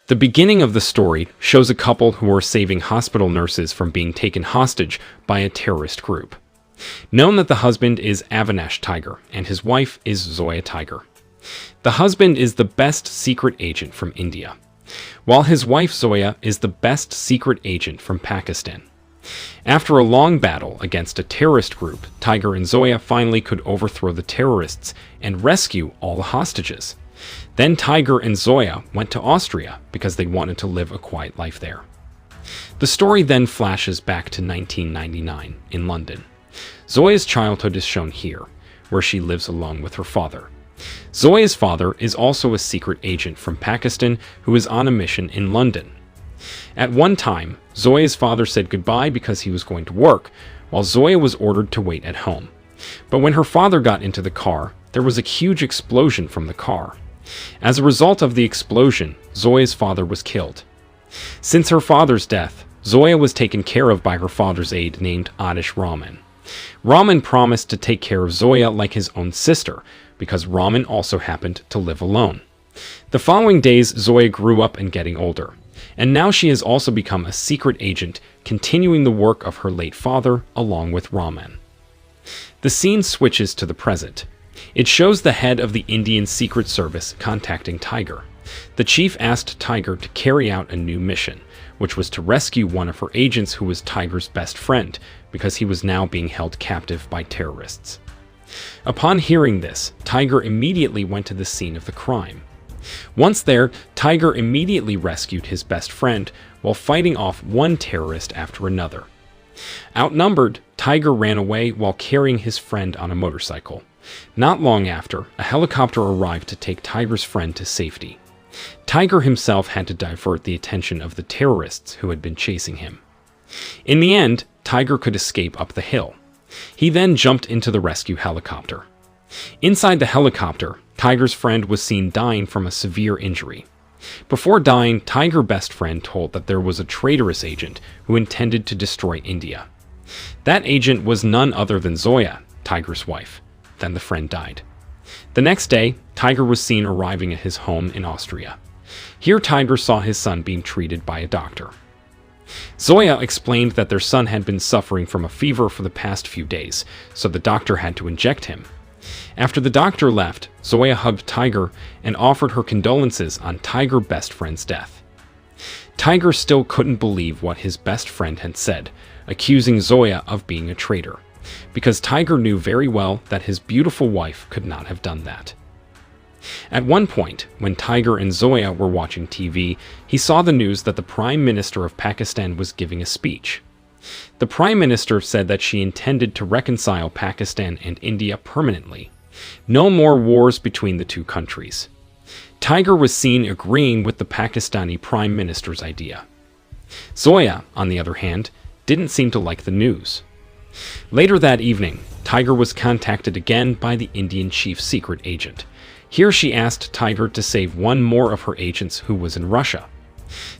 The beginning of the story shows a couple who are saving hospital nurses from being taken hostage by a terrorist group. Known that the husband is Avinash Tiger and his wife is Zoya Tiger. The husband is the best secret agent from India, while his wife Zoya is the best secret agent from Pakistan. After a long battle against a terrorist group, Tiger and Zoya finally could overthrow the terrorists and rescue all the hostages. Then Tiger and Zoya went to Austria because they wanted to live a quiet life there. The story then flashes back to 1999 in London. Zoya's childhood is shown here, where she lives alone with her father. Zoya's father is also a secret agent from Pakistan who is on a mission in London. At one time, Zoya's father said goodbye because he was going to work, while Zoya was ordered to wait at home. But when her father got into the car, there was a huge explosion from the car. As a result of the explosion, Zoya's father was killed. Since her father's death, Zoya was taken care of by her father's aide named Adish Rahman. Rahman promised to take care of Zoya like his own sister, because Rahman also happened to live alone. The following days, Zoya grew up and getting older, and now she has also become a secret agent, continuing the work of her late father along with Rahman. The scene switches to the present. It shows the head of the Indian Secret Service contacting Tiger. The chief asked Tiger to carry out a new mission, which was to rescue one of her agents who was Tiger's best friend, because he was now being held captive by terrorists. Upon hearing this, Tiger immediately went to the scene of the crime. Once there, Tiger immediately rescued his best friend while fighting off one terrorist after another. Outnumbered, Tiger ran away while carrying his friend on a motorcycle. Not long after, a helicopter arrived to take Tiger's friend to safety. Tiger himself had to divert the attention of the terrorists who had been chasing him. In the end, Tiger could escape up the hill. He then jumped into the rescue helicopter. Inside the helicopter, Tiger's friend was seen dying from a severe injury. Before dying, Tiger's best friend told that there was a traitorous agent who intended to destroy India. That agent was none other than Zoya, Tiger's wife. Then the friend died. The next day, Tiger was seen arriving at his home in Austria. Here Tiger saw his son being treated by a doctor. Zoya explained that their son had been suffering from a fever for the past few days, so the doctor had to inject him. After the doctor left, Zoya hugged Tiger and offered her condolences on Tiger's best friend's death. Tiger still couldn't believe what his best friend had said, accusing Zoya of being a traitor, because Tiger knew very well that his beautiful wife could not have done that. At one point, when Tiger and Zoya were watching TV, he saw the news that the Prime Minister of Pakistan was giving a speech. The Prime Minister said that she intended to reconcile Pakistan and India permanently. No more wars between the two countries. Tiger was seen agreeing with the Pakistani Prime Minister's idea. Zoya, on the other hand, didn't seem to like the news. Later that evening, Tiger was contacted again by the Indian chief secret agent. Here she asked Tiger to save one more of her agents who was in Russia.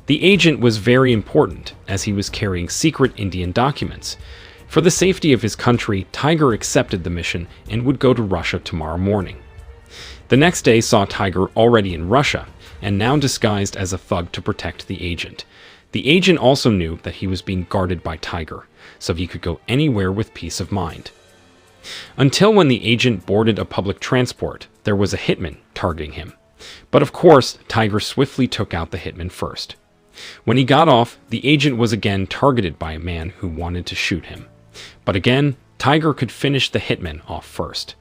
The agent was very important, as he was carrying secret Indian documents. For the safety of his country, Tiger accepted the mission and would go to Russia tomorrow morning. The next day saw Tiger already in Russia, and now disguised as a thug to protect the agent. The agent also knew that he was being guarded by Tiger, so he could go anywhere with peace of mind. Until when the agent boarded a public transport, there was a hitman targeting him. But of course, Tiger swiftly took out the hitman first. When he got off, the agent was again targeted by a man who wanted to shoot him. But again, Tiger could finish the hitman off first.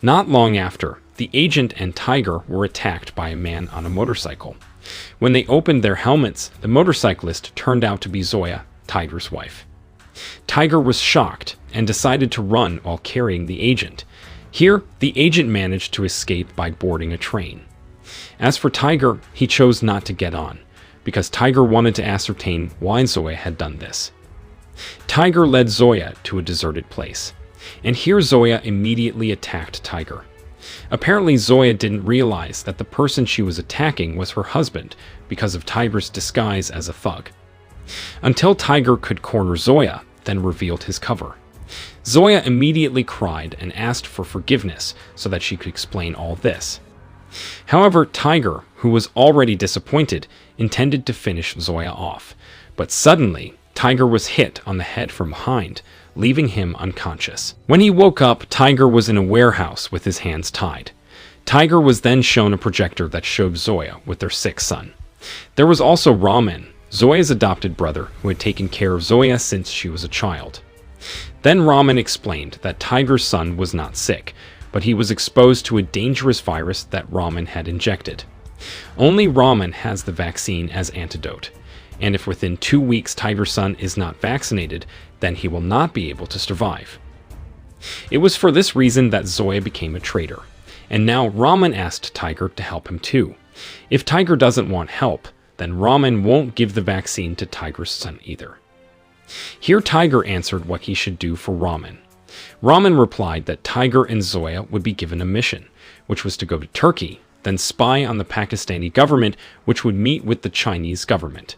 Not long after, the agent and Tiger were attacked by a man on a motorcycle. When they opened their helmets, the motorcyclist turned out to be Zoya, Tiger's wife. Tiger was shocked and decided to run while carrying the agent. Here, the agent managed to escape by boarding a train. As for Tiger, he chose not to get on, because Tiger wanted to ascertain why Zoya had done this. Tiger led Zoya to a deserted place, and here Zoya immediately attacked Tiger. Apparently Zoya didn't realize that the person she was attacking was her husband because of Tiger's disguise as a thug. Until Tiger could corner Zoya, then revealed his cover. Zoya immediately cried and asked for forgiveness so that she could explain all this. However, Tiger, who was already disappointed, intended to finish Zoya off, but suddenly Tiger was hit on the head from behind, leaving him unconscious. When he woke up, Tiger was in a warehouse with his hands tied. Tiger was then shown a projector that showed Zoya with their sick son. There was also Ramen, Zoya's adopted brother, who had taken care of Zoya since she was a child. Then Ramen explained that Tiger's son was not sick, but he was exposed to a dangerous virus that Ramen had injected. Only Ramen has the vaccine as antidote, and if within 2 weeks Tiger's son is not vaccinated, then he will not be able to survive. It was for this reason that Zoya became a traitor, and now Ramen asked Tiger to help him too. If Tiger doesn't want help, then Ramen won't give the vaccine to Tiger's son either. Here Tiger answered what he should do for Ramen. Ramen replied that Tiger and Zoya would be given a mission, which was to go to Turkey, then spy on the Pakistani government, which would meet with the Chinese government.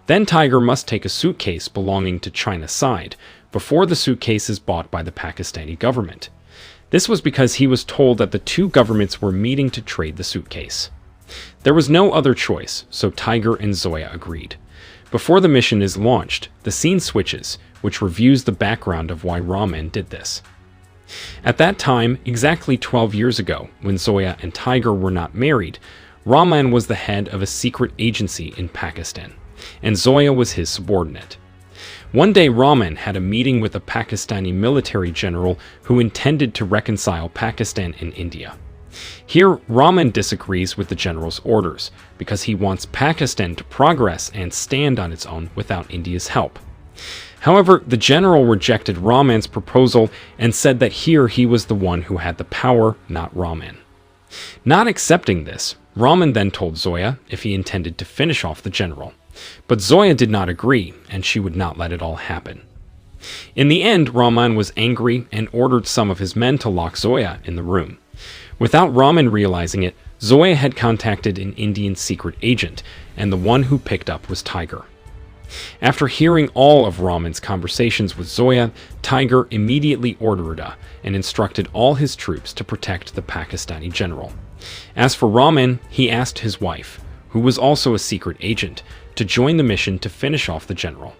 Then Tiger must take a suitcase belonging to China's side before the suitcase is bought by the Pakistani government. This was because he was told that the two governments were meeting to trade the suitcase. There was no other choice, so Tiger and Zoya agreed. Before the mission is launched, the scene switches, which reviews the background of why Ramen did this. At that time, exactly 12 years ago, when Zoya and Tiger were not married, Ramen was the head of a secret agency in Pakistan, and Zoya was his subordinate. One day Ramen had a meeting with a Pakistani military general who intended to reconcile Pakistan and India. Here, Ramen disagrees with the general's orders because he wants Pakistan to progress and stand on its own without India's help. However, the general rejected Ramen's proposal and said that here he was the one who had the power, not Ramen. Not accepting this, Ramen then told Zoya if he intended to finish off the general. But Zoya did not agree, and she would not let it all happen. In the end, Ramen was angry and ordered some of his men to lock Zoya in the room. Without Ramen realizing it, Zoya had contacted an Indian secret agent, and the one who picked up was Tiger. After hearing all of Ramen's conversations with Zoya, Tiger immediately ordered and instructed all his troops to protect the Pakistani general. As for Ramen, he asked his wife, who was also a secret agent, to join the mission to finish off the general.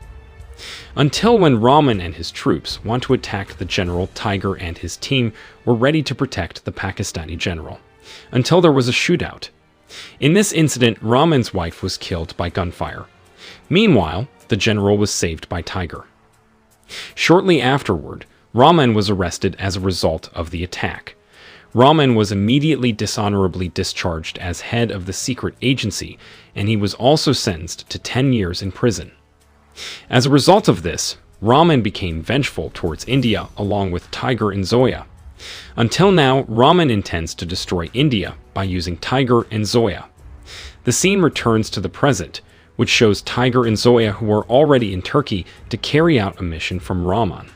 Until when Ramen and his troops want to attack the general, Tiger and his team were ready to protect the Pakistani general, until there was a shootout. In this incident, Ramen's wife was killed by gunfire. Meanwhile, the general was saved by Tiger. Shortly afterward, Ramen was arrested as a result of the attack. Ramen was immediately dishonorably discharged as head of the secret agency, and he was also sentenced to 10 years in prison. As a result of this, Ramen became vengeful towards India along with Tiger and Zoya. Until now, Ramen intends to destroy India by using Tiger and Zoya. The scene returns to the present, which shows Tiger and Zoya, who are already in Turkey, to carry out a mission from Ramen.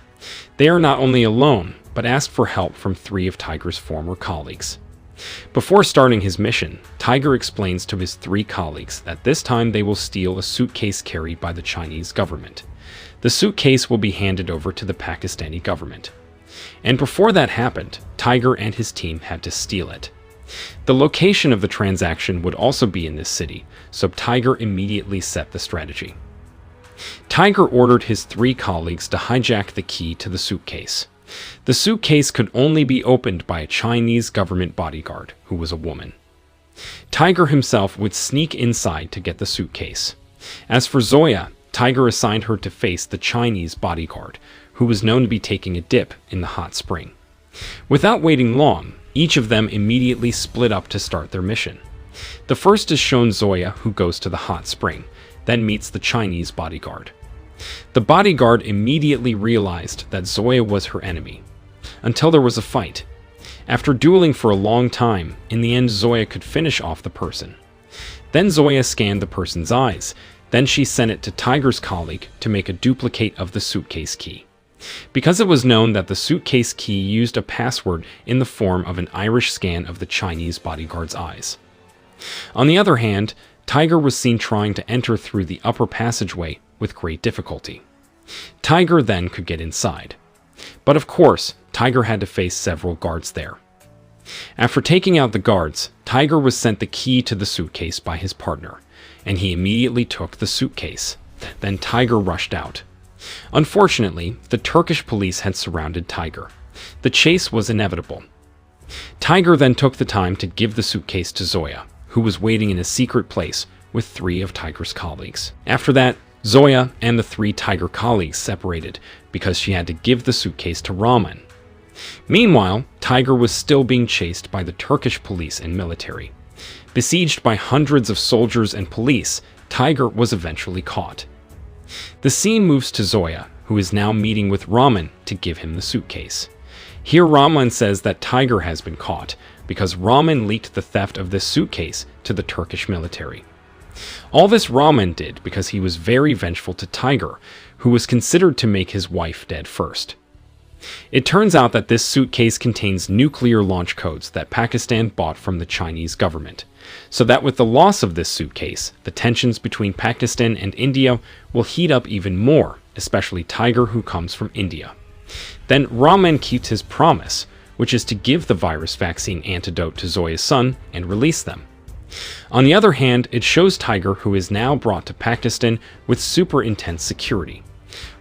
They are not only alone, but ask for help from 3 of Tiger's former colleagues. Before starting his mission, Tiger explains to his 3 colleagues that this time they will steal a suitcase carried by the Chinese government. The suitcase will be handed over to the Pakistani government. And before that happened, Tiger and his team had to steal it. The location of the transaction would also be in this city, so Tiger immediately set the strategy. Tiger ordered his 3 colleagues to hijack the key to the suitcase. The suitcase could only be opened by a Chinese government bodyguard, who was a woman. Tiger himself would sneak inside to get the suitcase. As for Zoya, Tiger assigned her to face the Chinese bodyguard, who was known to be taking a dip in the hot spring. Without waiting long, each of them immediately split up to start their mission. The first is shown Zoya, who goes to the hot spring, then meets the Chinese bodyguard. The bodyguard immediately realized that Zoya was her enemy, until there was a fight. After dueling for a long time, in the end Zoya could finish off the person. Then Zoya scanned the person's eyes, then she sent it to Tiger's colleague to make a duplicate of the suitcase key. Because it was known that the suitcase key used a password in the form of an Irish scan of the Chinese bodyguard's eyes. On the other hand, Tiger was seen trying to enter through the upper passageway with great difficulty. Tiger then could get inside. But of course, Tiger had to face several guards there. After taking out the guards, Tiger was sent the key to the suitcase by his partner, and he immediately took the suitcase. Then Tiger rushed out. Unfortunately, the Turkish police had surrounded Tiger. The chase was inevitable. Tiger then took the time to give the suitcase to Zoya, who was waiting in a secret place with 3 of Tiger's colleagues. After that, Zoya and the 3 Tiger colleagues separated because she had to give the suitcase to Rahman. Meanwhile, Tiger was still being chased by the Turkish police and military. Besieged by hundreds of soldiers and police, Tiger was eventually caught. The scene moves to Zoya, who is now meeting with Rahman to give him the suitcase. Here Rahman says that Tiger has been caught because Rahman leaked the theft of this suitcase to the Turkish military. All this Rahman did because he was very vengeful to Tiger, who was considered to make his wife dead first. It turns out that this suitcase contains nuclear launch codes that Pakistan bought from the Chinese government, so that with the loss of this suitcase, the tensions between Pakistan and India will heat up even more, especially Tiger, who comes from India. Then Rahman keeps his promise, which is to give the virus vaccine antidote to Zoya's son and release them. On the other hand, it shows Tiger, who is now brought to Pakistan with super intense security.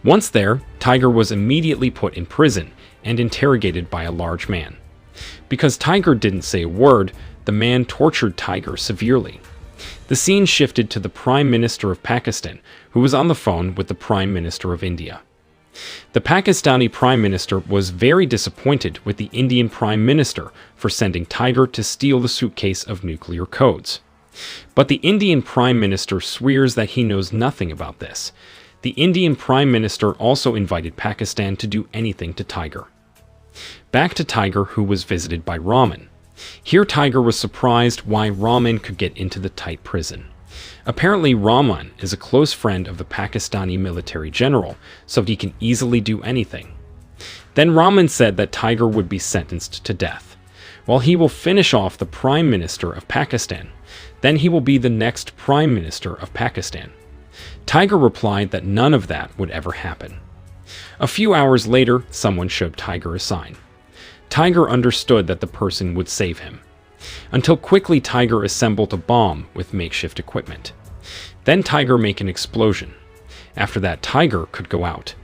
Once there, Tiger was immediately put in prison and interrogated by a large man. Because Tiger didn't say a word, the man tortured Tiger severely. The scene shifted to the Prime Minister of Pakistan, who was on the phone with the Prime Minister of India. The Pakistani Prime Minister was very disappointed with the Indian Prime Minister for sending Tiger to steal the suitcase of nuclear codes. But the Indian Prime Minister swears that he knows nothing about this. The Indian Prime Minister also invited Pakistan to do anything to Tiger. Back to Tiger, who was visited by Rahman. Here Tiger was surprised why Rahman could get into the tight prison. Apparently Rahman is a close friend of the Pakistani military general, so he can easily do anything. Then Rahman said that Tiger would be sentenced to death, while he will finish off the Prime Minister of Pakistan. Then he will be the next Prime Minister of Pakistan. Tiger replied that none of that would ever happen. A few hours later, someone showed Tiger a sign. Tiger understood that the person would save him. Until quickly Tiger assembled a bomb with makeshift equipment. Then Tiger made an explosion. After that, Tiger could go out.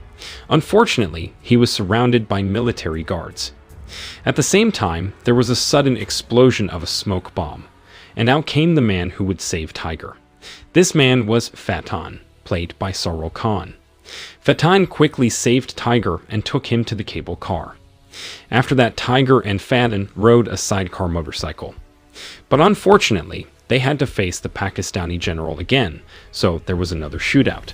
Unfortunately, he was surrounded by military guards. At the same time, there was a sudden explosion of a smoke bomb, and out came the man who would save Tiger. This man was Fatan, played by Sarul Khan. Fatan quickly saved Tiger and took him to the cable car. After that, Tiger and Fatan rode a sidecar motorcycle. But unfortunately, they had to face the Pakistani general again, so there was another shootout.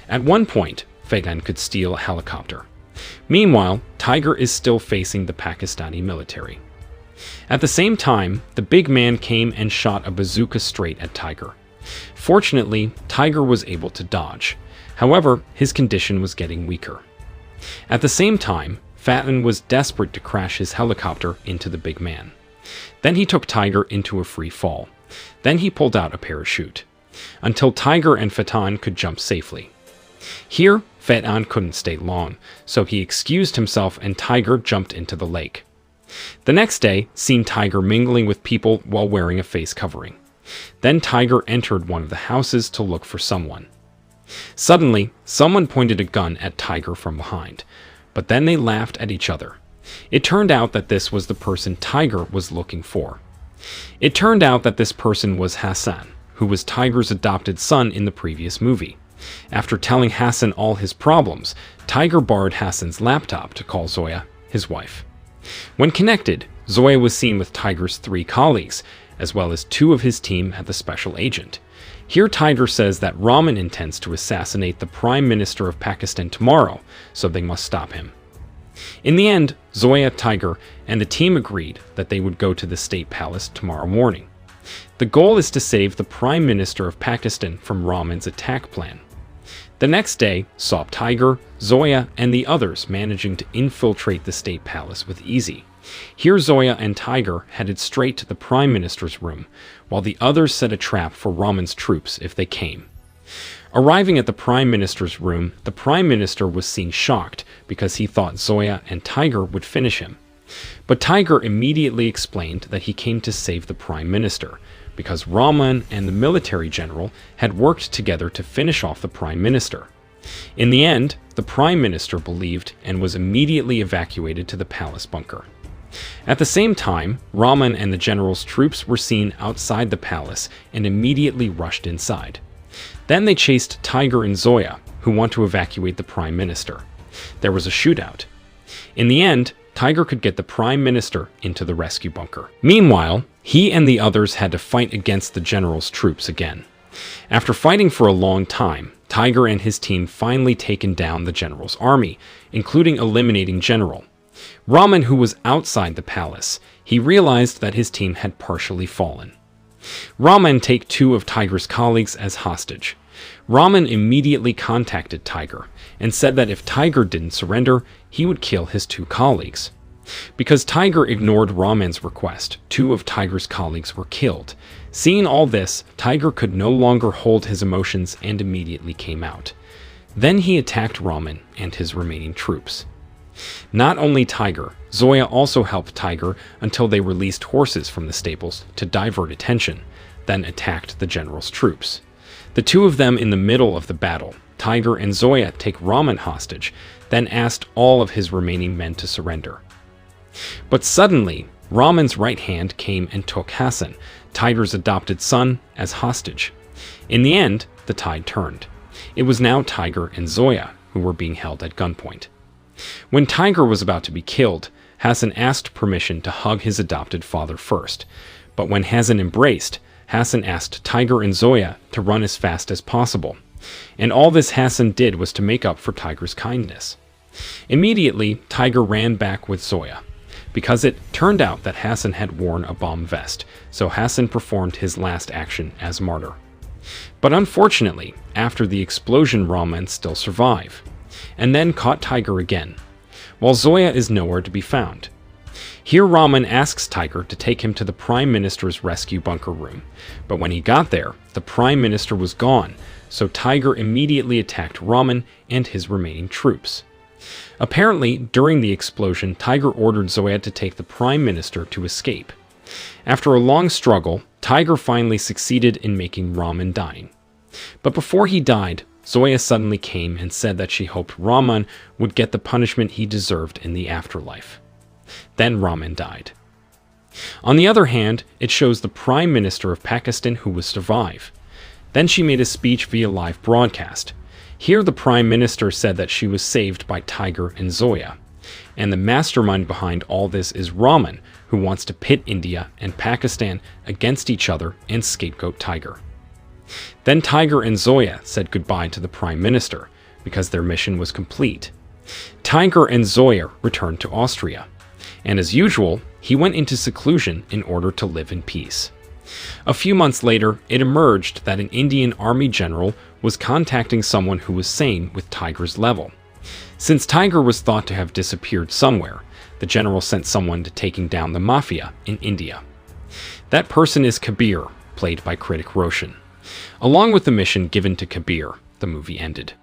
At one point, Fatan could steal a helicopter. Meanwhile, Tiger is still facing the Pakistani military. At the same time, the big man came and shot a bazooka straight at Tiger. Fortunately, Tiger was able to dodge. However, his condition was getting weaker. At the same time, Fatan was desperate to crash his helicopter into the big man. Then he took Tiger into a free fall. Then he pulled out a parachute, until Tiger and Fatan could jump safely. Here, Fatan couldn't stay long, so he excused himself and Tiger jumped into the lake. The next day, seen Tiger mingling with people while wearing a face covering. Then Tiger entered one of the houses to look for someone. Suddenly, someone pointed a gun at Tiger from behind, but then they laughed at each other. It turned out that this was the person Tiger was looking for. It turned out that this person was Hassan, who was Tiger's adopted son in the previous movie. After telling Hassan all his problems, Tiger borrowed Hassan's laptop to call Zoya, his wife. When connected, Zoya was seen with Tiger's 3 colleagues, as well as 2 of his team at the special agent. Here Tiger says that Rahman intends to assassinate the Prime Minister of Pakistan tomorrow, so they must stop him. In the end, Zoya, Tiger, and the team agreed that they would go to the State Palace tomorrow morning. The goal is to save the Prime Minister of Pakistan from Rahman's attack plan. The next day saw Tiger, Zoya, and the others managing to infiltrate the State Palace with ease. Here Zoya and Tiger headed straight to the Prime Minister's room, while the others set a trap for Rahman's troops if they came. Arriving at the Prime Minister's room, the Prime Minister was seen shocked because he thought Zoya and Tiger would finish him. But Tiger immediately explained that he came to save the Prime Minister, because Rahman and the military general had worked together to finish off the prime minister. In the end, the prime minister believed and was immediately evacuated to the palace bunker. At the same time, Rahman and the general's troops were seen outside the palace and immediately rushed inside. Then they chased Tiger and Zoya, who want to evacuate the prime minister. There was a shootout. In the end, Tiger could get the prime minister into the rescue bunker. Meanwhile, he and the others had to fight against the general's troops again. After fighting for a long time, Tiger and his team finally taken down the general's army, including eliminating General. Rahman, who was outside the palace, he realized that his team had partially fallen. Rahman take 2 of Tiger's colleagues as hostage. Rahman immediately contacted Tiger and said that if Tiger didn't surrender, he would kill his 2 colleagues. Because Tiger ignored Rahman's request, 2 of Tiger's colleagues were killed. Seeing all this, Tiger could no longer hold his emotions and immediately came out. Then he attacked Rahman and his remaining troops. Not only Tiger, Zoya also helped Tiger until they released horses from the stables to divert attention, then attacked the general's troops. The 2 of them in the middle of the battle, Tiger and Zoya, take Rahman hostage, then asked all of his remaining men to surrender. But suddenly, Rahman's right hand came and took Hassan, Tiger's adopted son, as hostage. In the end, the tide turned. It was now Tiger and Zoya who were being held at gunpoint. When Tiger was about to be killed, Hassan asked permission to hug his adopted father first. But when Hassan embraced, Hassan asked Tiger and Zoya to run as fast as possible. And all this Hassan did was to make up for Tiger's kindness. Immediately, Tiger ran back with Zoya, because it turned out that Hassan had worn a bomb vest, so Hassan performed his last action as martyr. But unfortunately, after the explosion, Rahman still survived, and then caught Tiger again, while Zoya is nowhere to be found. Here Rahman asks Tiger to take him to the Prime Minister's rescue bunker room, but when he got there, the Prime Minister was gone, so Tiger immediately attacked Rahman and his remaining troops. Apparently, during the explosion, Tiger ordered Zoya to take the Prime Minister to escape. After a long struggle, Tiger finally succeeded in making Rahman dying. But before he died, Zoya suddenly came and said that she hoped Rahman would get the punishment he deserved in the afterlife. Then Rahman died. On the other hand, it shows the Prime Minister of Pakistan who was survive. Then she made a speech via live broadcast. Here the Prime Minister said that she was saved by Tiger and Zoya. And the mastermind behind all this is Rahman, who wants to pit India and Pakistan against each other and scapegoat Tiger. Then Tiger and Zoya said goodbye to the Prime Minister, because their mission was complete. Tiger and Zoya returned to Austria, and as usual, he went into seclusion in order to live in peace. A few months later, it emerged that an Indian army general was contacting someone who was sane with Tiger's level. Since Tiger was thought to have disappeared somewhere, the general sent someone to taking down the mafia in India. That person is Kabir, played by Kritik Roshan. Along with the mission given to Kabir, the movie ended.